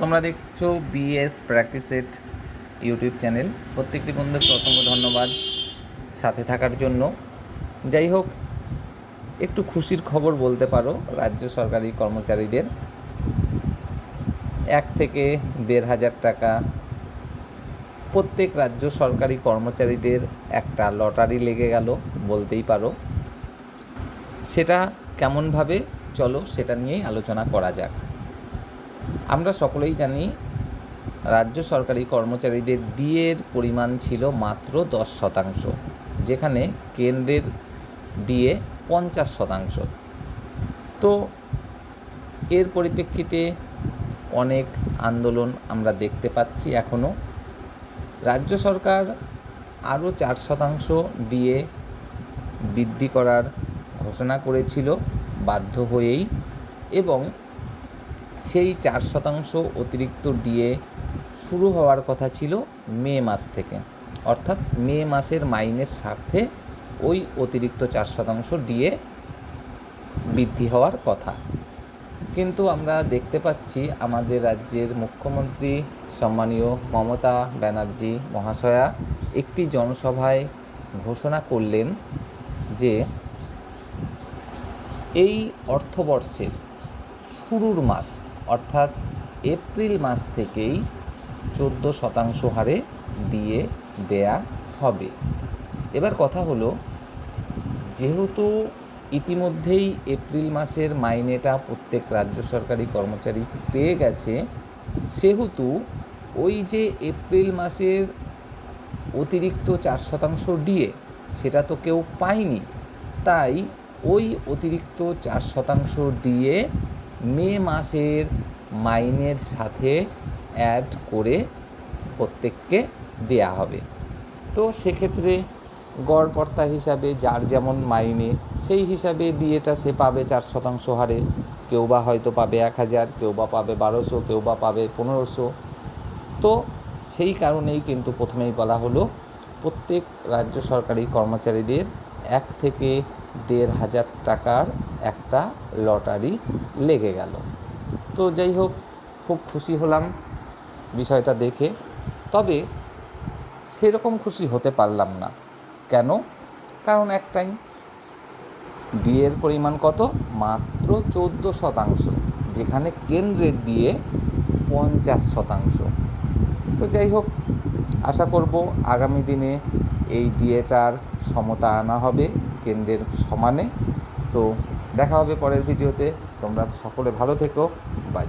তোমরা দেখছো BS প্র্যাকটিসেট YouTube channel. প্রত্যেকটি বন্ধুকে অসংখ্য ধন্যবাদ সাথে থাকার জন্য। যাই হোক, একটু খুশির খবর বলতে পারো। রাজ্য সরকারি কর্মচারীদের 1 থেকে 1,500 টাকা প্রত্যেক রাজ্য সরকারি কর্মচারীদের একটা লটারি লেগে গেল বলতেই পারো। সেটা কেমনভাবে, চলো সেটা নিয়েই আলোচনা করা যাক। আমরা সকলেই জানি রাজ্য সরকারি কর্মচারীদের ডিএর পরিমাণ ছিল মাত্র 10%, যেখানে কেন্দ্রের ডিএ 50%। তো এর পরিপ্রেক্ষিতে অনেক আন্দোলন আমরা দেখতে পাচ্ছি। এখনও রাজ্য সরকার আরও 4% ডিএ বৃদ্ধি করার ঘোষণা করেছিল বাধ্য হয়েই, এবং সেই 4% অতিরিক্ত ডিএ শুরু হওয়ার কথা ছিল মে মাস থেকে, অর্থাৎ মে মাসের মাইনের স্বার্থে ওই অতিরিক্ত 4% ডিএ বৃদ্ধি হওয়ার কথা। কিন্তু আমরা দেখতে পাচ্ছি আমাদের রাজ্যের মুখ্যমন্ত্রী সম্মানীয় মমতা ব্যানার্জি মহাশয়া একটি জনসভায় ঘোষণা করলেন যে এই অর্থবর্ষের শুরুর মাস অর্থাৎ এপ্রিল মাস থেকেই 14% হারে ডিএ দেয়া হবে। এবার কথা হলো, যেহেতু ইতিমধ্যেই এপ্রিল মাসের মাইনেটা প্রত্যেক রাজ্য সরকারি কর্মচারী পেয়ে গেছে, সেহেতু ওই যে এপ্রিল মাসের অতিরিক্ত 4% ডিএ সেটা তো কেউ পায়নি, তাই ওই অতিরিক্ত 4% ডিএ মে মাসের মাইনের সাথে অ্যাড করে প্রত্যেককে দেয়া হবে। তো সেক্ষেত্রে গড়পড়তা হিসাবে যার যেমন মাইনে সেই হিসাবে ডিএটা সে পাবে 4% হারে। কেউ বা হয়তো পাবে 1,000, কেউ বা পাবে 1,200, কেউ বা পাবে 1,500। তো সেই কারণেই কিন্তু প্রথমেই বলা হলো প্রত্যেক রাজ্য সরকারি কর্মচারীদের 1 থেকে 1,500 টাকার একটা লটারি লেগে গেল। তো যাই হোক, খুব খুশি হলাম বিষয়টা দেখে। তবে সেরকম খুশি হতে পারলাম না। কেন? কারণ একটাই, ডিএর পরিমাণ কত? মাত্র 14%, যেখানে কেন্দ্রের ডিএ 50%। তো যাই হোক, আশা করব আগামী দিনে এই ডিএটার সমতা আনা হবে কেন্দ্রের সমানে। তো দেখা হবে পরের ভিডিওতে। তোমরা সকলে ভালো থেকো। বাই।